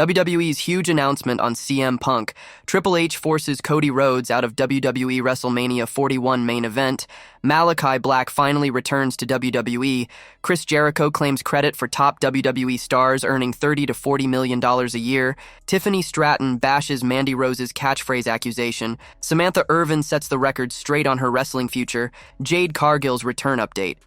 WWE's huge announcement on CM Punk. Triple H forces Cody Rhodes out of WWE WrestleMania 41 main event. Malakai Black finally returns to WWE. Chris Jericho claims credit for top WWE stars earning $30 to $40 million a year. Tiffany Stratton bashes Mandy Rose's catchphrase accusation. Samantha Irvin sets the record straight on her wrestling future. Jade Cargill's return update.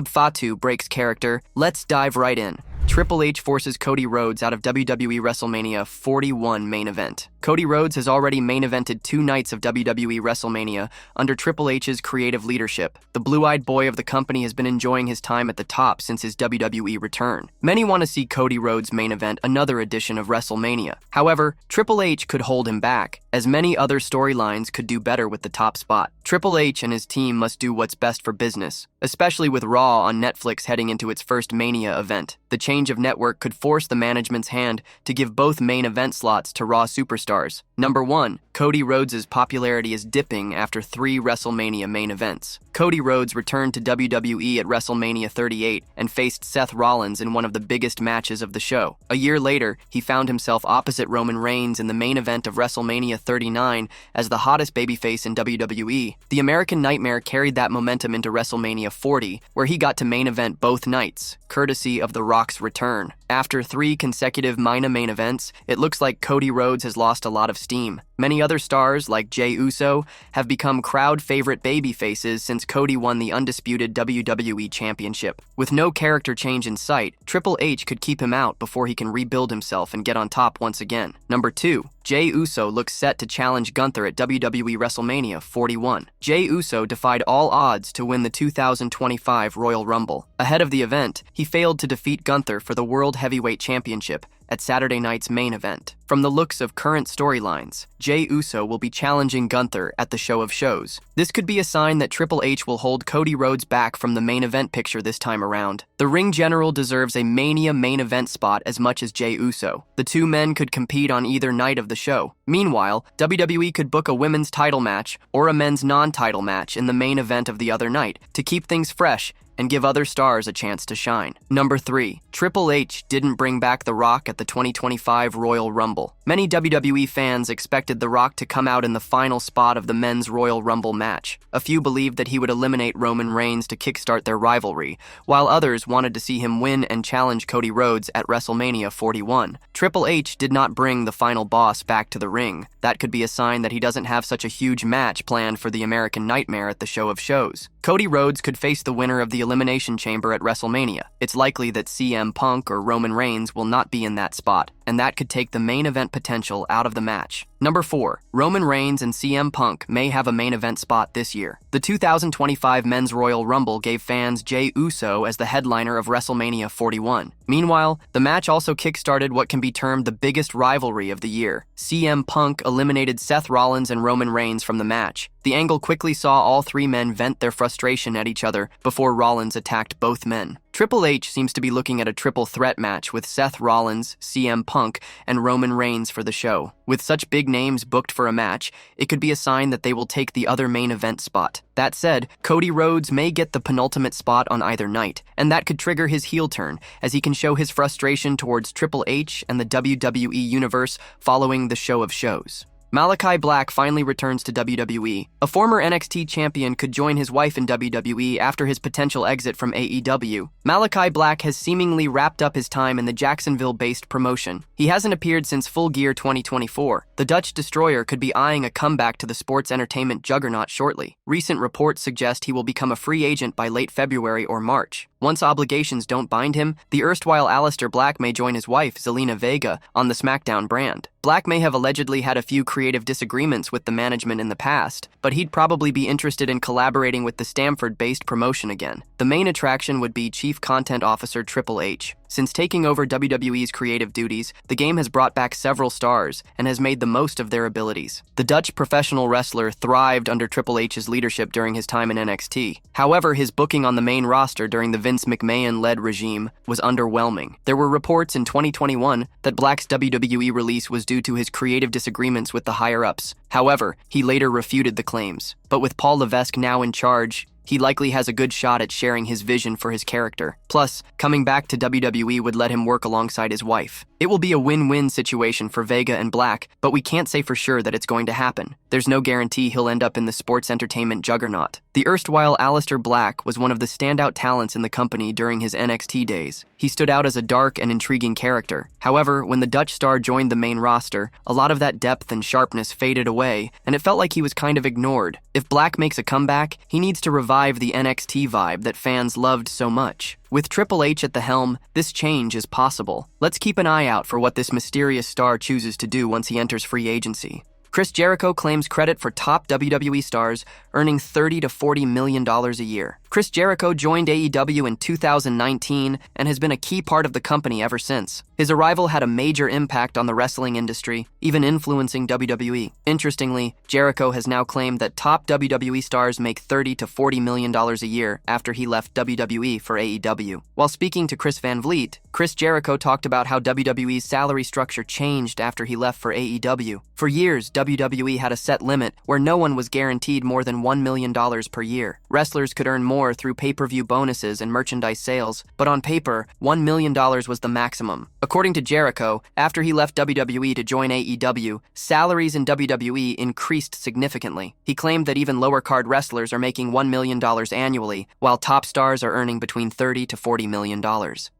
Fatu breaks character. Let's dive right in. Triple H forces Cody Rhodes out of WWE WrestleMania 41 main event. Cody Rhodes has already main evented 2 nights of WWE WrestleMania under Triple H's creative leadership. The blue-eyed boy of the company has been enjoying his time at the top since his WWE return. Many want to see Cody Rhodes main event another edition of WrestleMania. However, Triple H could hold him back, as many other storylines could do better with the top spot. Triple H and his team must do what's best for business, especially with Raw on Netflix heading into its first Mania event. The change of network could force the management's hand to give both main event slots to Raw superstars. Number 1. Cody Rhodes' popularity is dipping after 3 WrestleMania main events. Cody Rhodes returned to WWE at WrestleMania 38 and faced Seth Rollins in one of the biggest matches of the show. A year later, he found himself opposite Roman Reigns in the main event of WrestleMania 39 as the hottest babyface in WWE. The American Nightmare carried that momentum into WrestleMania 40, where he got to main event both nights, courtesy of The Rock's return. After 3 consecutive Mania main events, it looks like Cody Rhodes has lost a lot of steam. Many other stars, like Jey Uso, have become crowd-favorite babyfaces since Cody won the undisputed WWE Championship. With no character change in sight, Triple H could keep him out before he can rebuild himself and get on top once again. Number 2. Jey Uso looks set to challenge Gunther at WWE WrestleMania 41. Jey Uso defied all odds to win the 2025 Royal Rumble. Ahead of the event, he failed to defeat Gunther for the World Heavyweight Championship at Saturday night's main event. From the looks of current storylines, Jey Uso will be challenging Gunther at the Show of Shows. This could be a sign that Triple H will hold Cody Rhodes back from the main event picture this time around. The Ring General deserves a Mania main event spot as much as Jey Uso. The 2 men could compete on either night of the show. Meanwhile, WWE could book a women's title match or a men's non-title match in the main event of the other night to keep things fresh and give other stars a chance to shine. Number 3. Triple H didn't bring back The Rock at the 2025 Royal Rumble. Many WWE fans expected The Rock to come out in the final spot of the men's Royal Rumble match. A few believed that he would eliminate Roman Reigns to kickstart their rivalry, while others wanted to see him win and challenge Cody Rhodes at WrestleMania 41. Triple H did not bring the final boss back to the ring. That could be a sign that he doesn't have such a huge match planned for the American Nightmare at the Show of Shows. Cody Rhodes could face the winner of the Elimination Chamber at WrestleMania. It's likely that CM Punk or Roman Reigns will not be in that spot, and that could take the main event potential out of the match. Number 4. Roman Reigns and CM Punk may have a main event spot this year. The 2025 Men's Royal Rumble gave fans Jey Uso as the headliner of WrestleMania 41. Meanwhile, the match also kickstarted what can be termed the biggest rivalry of the year. CM Punk eliminated Seth Rollins and Roman Reigns from the match. The angle quickly saw all 3 men vent their frustration at each other before Rollins attacked both men. Triple H seems to be looking at a triple threat match with Seth Rollins, CM Punk, and Roman Reigns for the show. With such big names booked for a match, it could be a sign that they will take the other main event spot. That said, Cody Rhodes may get the penultimate spot on either night, and that could trigger his heel turn, as he can show his frustration towards Triple H and the WWE Universe following the Show of Shows. Malakai Black finally returns to WWE. A former NXT champion could join his wife in WWE after his potential exit from AEW. Malakai Black has seemingly wrapped up his time in the Jacksonville-based promotion. He hasn't appeared since Full Gear 2024. The Dutch Destroyer could be eyeing a comeback to the sports entertainment juggernaut shortly. Recent reports suggest he will become a free agent by late February or March. Once obligations don't bind him, the erstwhile Aleister Black may join his wife, Zelina Vega, on the SmackDown brand. Black may have allegedly had a few creative disagreements with the management in the past, but he'd probably be interested in collaborating with the Stamford-based promotion again. The main attraction would be Chief Content Officer Triple H. Since taking over WWE's creative duties, the game has brought back several stars and has made the most of their abilities. The Dutch professional wrestler thrived under Triple H's leadership during his time in NXT. However, his booking on the main roster during the Vince McMahon-led regime was underwhelming. There were reports in 2021 that Black's WWE release was due to his creative disagreements with the higher-ups. However, he later refuted the claims. But with Paul Levesque now in charge, he likely has a good shot at sharing his vision for his character. Plus, coming back to WWE would let him work alongside his wife. It will be a win-win situation for Vega and Black, but we can't say for sure that it's going to happen. There's no guarantee he'll end up in the sports entertainment juggernaut. The erstwhile Aleister Black was one of the standout talents in the company during his NXT days. He stood out as a dark and intriguing character. However, when the Dutch star joined the main roster, a lot of that depth and sharpness faded away, and it felt like he was kind of ignored. If Black makes a comeback, he needs to revive the NXT vibe that fans loved so much. With Triple H at the helm, this change is possible. Let's keep an eye out for what this mysterious star chooses to do once he enters free agency. Chris Jericho claims credit for top WWE stars earning $30 to $40 million a year. Chris Jericho joined AEW in 2019 and has been a key part of the company ever since. His arrival had a major impact on the wrestling industry, even influencing WWE. Interestingly, Jericho has now claimed that top WWE stars make $30 to $40 million a year after he left WWE for AEW. While speaking to Chris Van Vliet, Chris Jericho talked about how WWE's salary structure changed after he left for AEW. For years, WWE had a set limit where no one was guaranteed more than $1 million per year. Wrestlers could earn more through pay-per-view bonuses and merchandise sales, but on paper, $1 million was the maximum. According to Jericho, after he left WWE to join AEW, salaries in WWE increased significantly. He claimed that even lower-card wrestlers are making $1 million annually, while top stars are earning between $30 to $40 million.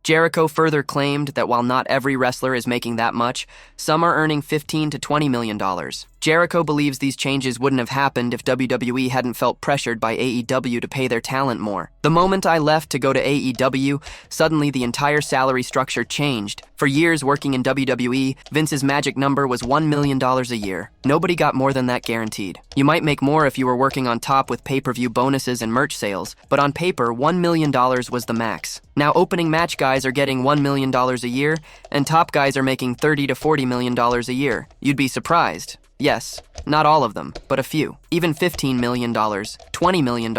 Jericho further claimed that while not every wrestler is making that much, some are earning $15 to $20 million. Jericho believes these changes wouldn't have happened if WWE hadn't felt pressured by AEW to pay their talent more. The moment I left to go to AEW, suddenly the entire salary structure changed. For years working in WWE, Vince's magic number was $1 million a year. Nobody got more than that guaranteed. You might make more if you were working on top with pay-per-view bonuses and merch sales, but on paper, $1 million was the max. Now opening match guys are getting $1 million a year, and top guys are making $30 to $40 million a year. You'd be surprised. Yes, not all of them, but a few. Even $15 million, $20 million.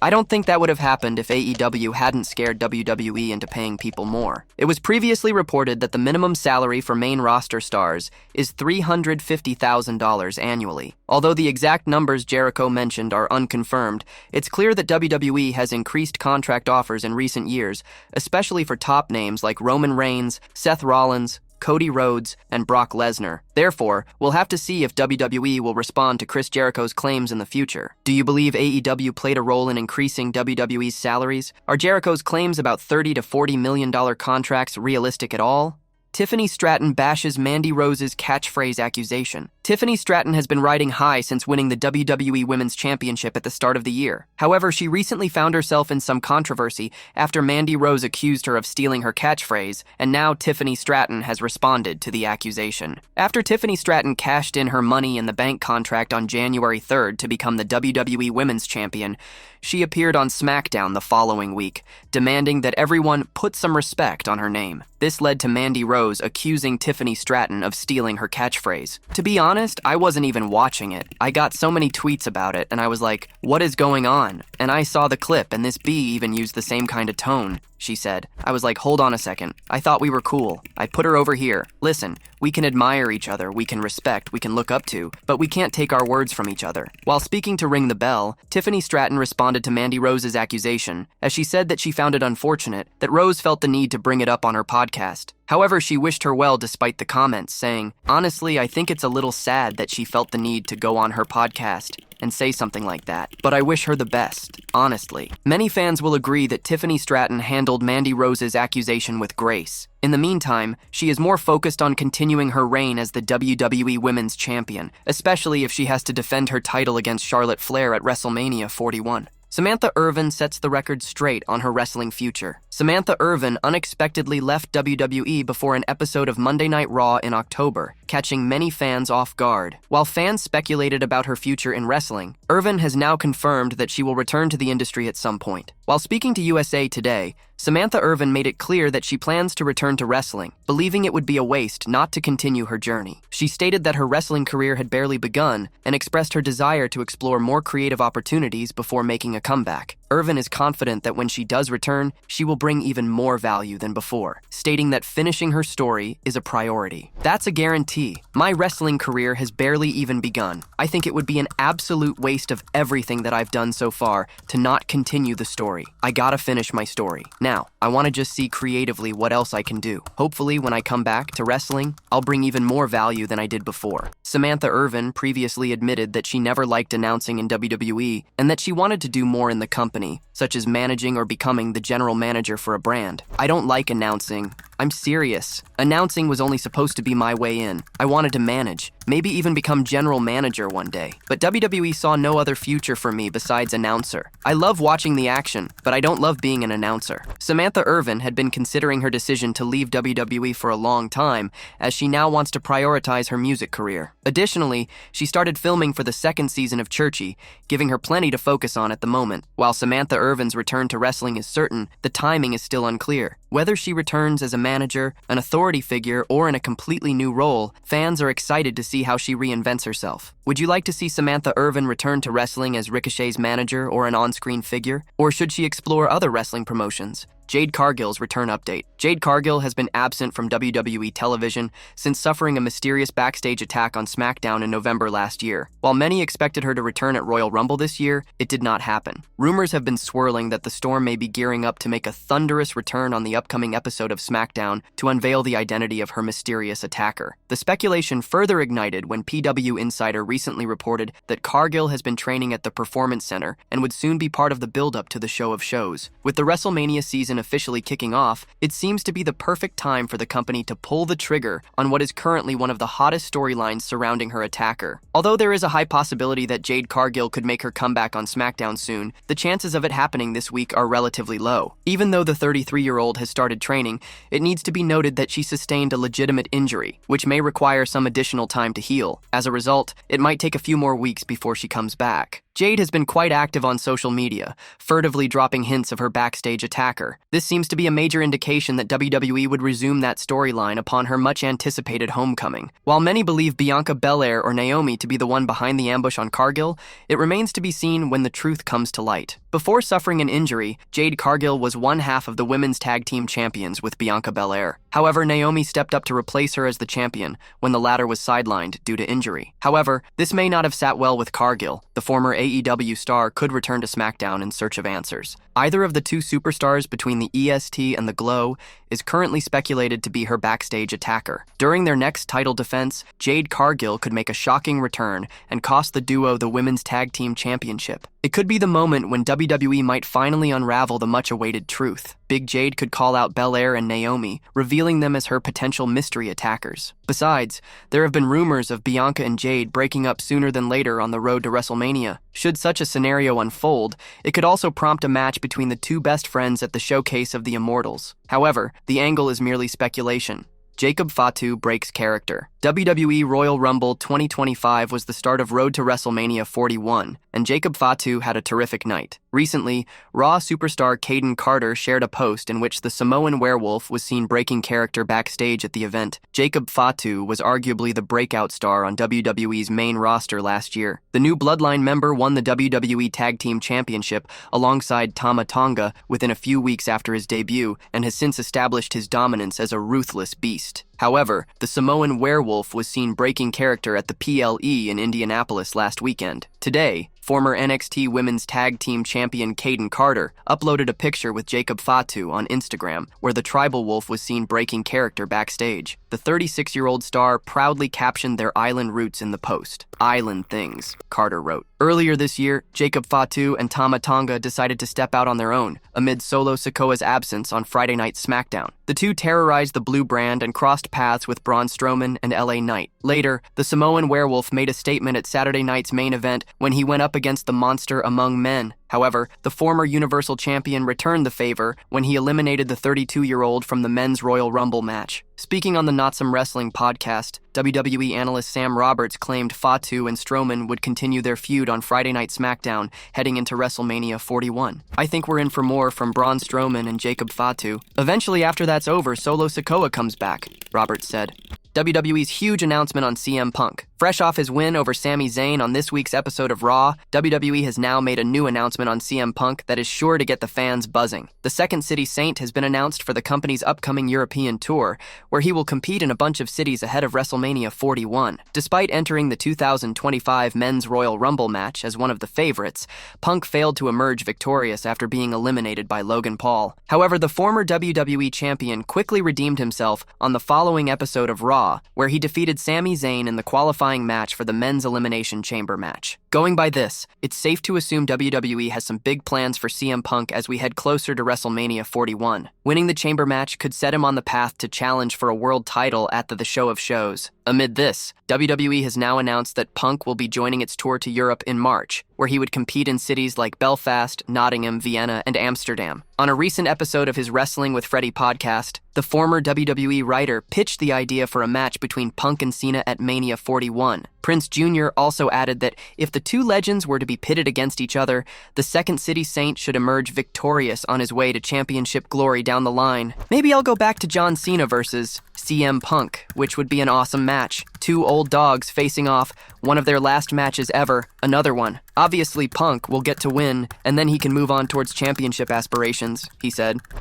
I don't think that would have happened if AEW hadn't scared WWE into paying people more. It was previously reported that the minimum salary for main roster stars is $350,000 annually. Although the exact numbers Jericho mentioned are unconfirmed, it's clear that WWE has increased contract offers in recent years, especially for top names like Roman Reigns, Seth Rollins, Cody Rhodes, and Brock Lesnar. Therefore, we'll have to see if WWE will respond to Chris Jericho's claims in the future. Do you believe AEW played a role in increasing WWE's salaries? Are Jericho's claims about $30 to $40 million contracts realistic at all? Tiffany Stratton bashes Mandy Rose's catchphrase accusation. Tiffany Stratton has been riding high since winning the WWE Women's Championship at the start of the year. However, she recently found herself in some controversy after Mandy Rose accused her of stealing her catchphrase, and now Tiffany Stratton has responded to the accusation. After Tiffany Stratton cashed in her Money in the Bank contract on January 3rd to become the WWE Women's Champion, she appeared on SmackDown the following week, demanding that everyone put some respect on her name. This led to Mandy Rose accusing Tiffany Stratton of stealing her catchphrase. To be honest, I wasn't even watching it. I got so many tweets about it, and I was like, what is going on? And I saw the clip, and this bee even used the same kind of tone, she said. I was like, hold on a second. I thought we were cool. I put her over here. Listen, we can admire each other, we can respect, we can look up to, but we can't take our words from each other. While speaking to Ring the Bell, Tiffany Stratton responded to Mandy Rose's accusation, as she said that she found it unfortunate that Rose felt the need to bring it up on her podcast. However, she wished her well despite the comments, saying, honestly, I think it's a little sad that she felt the need to go on her podcast and say something like that, but I wish her the best, honestly. Many fans will agree that Tiffany Stratton handled Mandy Rose's accusation with grace. In the meantime, she is more focused on continuing her reign as the WWE Women's Champion, especially if she has to defend her title against Charlotte Flair at WrestleMania 41. Samantha Irvin sets the record straight on her wrestling future. Samantha Irvin unexpectedly left WWE before an episode of Monday Night Raw in October, catching many fans off guard. While fans speculated about her future in wrestling, Irvin has now confirmed that she will return to the industry at some point. While speaking to USA Today, Samantha Irvin made it clear that she plans to return to wrestling, believing it would be a waste not to continue her journey. She stated that her wrestling career had barely begun and expressed her desire to explore more creative opportunities before making a comeback. Irvin is confident that when she does return, she will bring even more value than before, stating that finishing her story is a priority. That's a guarantee. My wrestling career has barely even begun. I think it would be an absolute waste of everything that I've done so far to not continue the story. I gotta finish my story. Now, I want to just see creatively what else I can do. Hopefully, when I come back to wrestling, I'll bring even more value than I did before. Samantha Irvin previously admitted that she never liked announcing in WWE and that she wanted to do more in the company, such as managing or becoming the general manager for a brand. I don't like announcing. I'm serious. Announcing was only supposed to be my way in. I wanted to manage, maybe even become general manager one day. But WWE saw no other future for me besides announcer. I love watching the action, but I don't love being an announcer. Samantha Irvin had been considering her decision to leave WWE for a long time, as she now wants to prioritize her music career. Additionally, she started filming for the second season of Churchy, giving her plenty to focus on at the moment. While Samantha Irvin's return to wrestling is certain, the timing is still unclear. Whether she returns as a manager, an authority figure, or in a completely new role, fans are excited to see how she reinvents herself. Would you like to see Samantha Irvin return to wrestling as Ricochet's manager or an on-screen figure? Or should she explore other wrestling promotions? Jade Cargill's return update. Jade Cargill has been absent from WWE television since suffering a mysterious backstage attack on SmackDown in November last year. While many expected her to return at Royal Rumble this year, it did not happen. Rumors have been swirling that the Storm may be gearing up to make a thunderous return on the upcoming episode of SmackDown to unveil the identity of her mysterious attacker. The speculation further ignited when PW Insider recently reported that Cargill has been training at the Performance Center and would soon be part of the build-up to the show of shows. With the WrestleMania season officially kicking off, it seems to be the perfect time for the company to pull the trigger on what is currently one of the hottest storylines surrounding her attacker. Although there is a high possibility that Jade Cargill could make her comeback on SmackDown soon, the chances of it happening this week are relatively low. Even though the 33-year-old has started training, it needs to be noted that she sustained a legitimate injury, which may require some additional time to heal. As a result, it might take a few more weeks before she comes back. Jade has been quite active on social media, furtively dropping hints of her backstage attacker. This seems to be a major indication that WWE would resume that storyline upon her much-anticipated homecoming. While many believe Bianca Belair or Naomi to be the one behind the ambush on Cargill, it remains to be seen when the truth comes to light. Before suffering an injury, Jade Cargill was one half of the women's tag team champions with Bianca Belair. However, Naomi stepped up to replace her as the champion when the latter was sidelined due to injury. However, this may not have sat well with Cargill. The former AEW star could return to SmackDown in search of answers. Either of the two superstars between the EST and the Glow is currently speculated to be her backstage attacker. During their next title defense, Jade Cargill could make a shocking return and cost the duo the Women's Tag Team Championship. It could be the moment when WWE might finally unravel the much-awaited truth. Big Jade could call out Belair and Naomi, revealing them as her potential mystery attackers. Besides, there have been rumors of Bianca and Jade breaking up sooner than later on the road to WrestleMania. Should such a scenario unfold, it could also prompt a match between the two best friends at the Showcase of the Immortals. However, the angle is merely speculation. Jacob Fatu breaks character. WWE Royal Rumble 2025 was the start of Road to WrestleMania 41, and Jacob Fatu had a terrific night. Recently, Raw superstar Caden Carter shared a post in which the Samoan werewolf was seen breaking character backstage at the event. Jacob Fatu was arguably the breakout star on WWE's main roster last year. The new Bloodline member won the WWE Tag Team Championship alongside Tama Tonga within a few weeks after his debut and has since established his dominance as a ruthless beast. However, the Samoan werewolf was seen breaking character at the PLE in Indianapolis last weekend. Today, former NXT Women's Tag Team Champion Caden Carter uploaded a picture with Jacob Fatu on Instagram, where the tribal wolf was seen breaking character backstage. The 36-year-old star proudly captioned their island roots in the post. "Island things," Carter wrote. Earlier this year, Jacob Fatu and Tama Tonga decided to step out on their own, amid Solo Sikoa's absence on Friday Night SmackDown. The two terrorized the blue brand and crossed paths with Braun Strowman and LA Knight. Later, the Samoan werewolf made a statement at Saturday night's main event when he went up against the monster among men. However, the former Universal Champion returned the favor when he eliminated the 32-year-old from the Men's Royal Rumble match. Speaking on the Not Some Wrestling podcast, WWE analyst Sam Roberts claimed Fatu and Strowman would continue their feud on Friday Night SmackDown heading into WrestleMania 41. "I think we're in for more from Braun Strowman and Jacob Fatu. Eventually after that's over, Solo Sikoa comes back," Roberts said. WWE's huge announcement on CM Punk. Fresh off his win over Sami Zayn on this week's episode of Raw, WWE has now made a new announcement on CM Punk that is sure to get the fans buzzing. The Second City Saint has been announced for the company's upcoming European tour, where he will compete in a bunch of cities ahead of WrestleMania 41. Despite entering the 2025 Men's Royal Rumble match as one of the favorites, Punk failed to emerge victorious after being eliminated by Logan Paul. However, the former WWE champion quickly redeemed himself on the following episode of Raw, where he defeated Sami Zayn in the qualifying match for the Men's Elimination Chamber match. Going by this, it's safe to assume WWE has some big plans for CM Punk as we head closer to WrestleMania 41. Winning the Chamber match could set him on the path to challenge for a world title at the Show of Shows. Amid this, WWE has now announced that Punk will be joining its tour to Europe in March, where he would compete in cities like Belfast, Nottingham, Vienna, and Amsterdam. On a recent episode of his Wrestling with Freddie podcast, the former WWE writer pitched the idea for a match between Punk and Cena at Mania 41. Prince Jr. also added that if the two legends were to be pitted against each other, the Second City Saint should emerge victorious on his way to championship glory down the line. Maybe I'll go back to John Cena versus CM Punk, which would be an awesome match. Two old dogs facing off, one of their last matches ever, another one. Obviously, Punk will get to win, and then he can move on towards championship aspirations, he said.